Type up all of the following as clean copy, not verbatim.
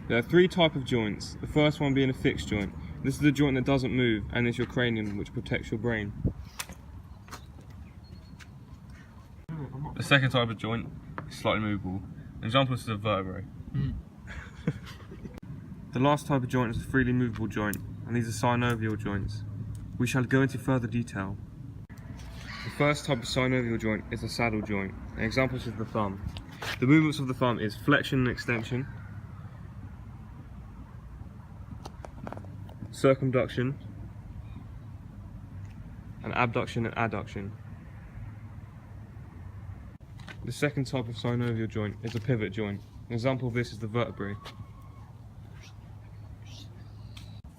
There are three types of joints. The first one being a fixed joint. This is the joint that doesn't move and is your cranium, which protects your brain. The second type of joint is slightly movable. An example is the vertebrae. The last type of joint is a freely movable joint, and these are synovial joints. We shall go into further detail. The first type of synovial joint is a saddle joint. An example is the thumb. The movements of the thumb is flexion and extension, circumduction, and abduction and adduction. The second type of synovial joint is a pivot joint. An example of this is the vertebrae.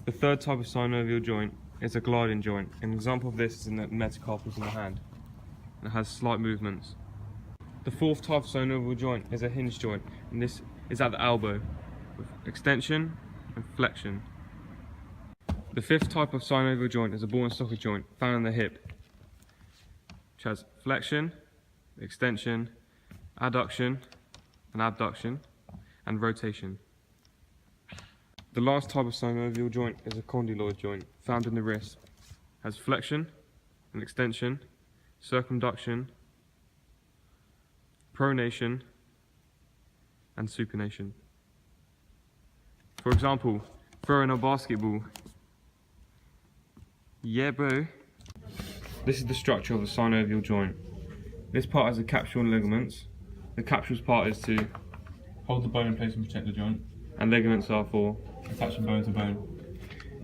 The third type of synovial joint is a gliding joint. An example of this is in the metacarpals in the hand. And it has slight movements. The fourth type of synovial joint is a hinge joint, and this is at the elbow, with extension and flexion. The fifth type of synovial joint is a ball and socket joint, found in the hip, which has flexion, extension, adduction and abduction, and rotation. The last type of synovial joint is a condyloid joint, found in the wrist. Has flexion and extension, circumduction, pronation, and supination. For example, throwing a basketball. Yeah, bro. This is the structure of the synovial joint. This part has the capsule and ligaments. The capsule's part is to Hold the bone in place and protect the joint. and ligaments are for. Attaching bone to bone.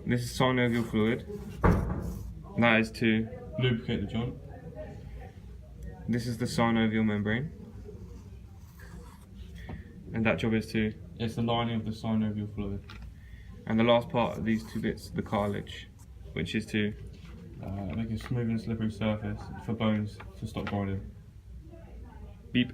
This is synovial fluid. And that is to. Lubricate the joint. This is the synovial membrane. And that job is to. It's the lining of the synovial fluid. And the last part of these two bits, the cartilage, which is to. Make a smooth and slippery surface for bones to stop grinding. Beep.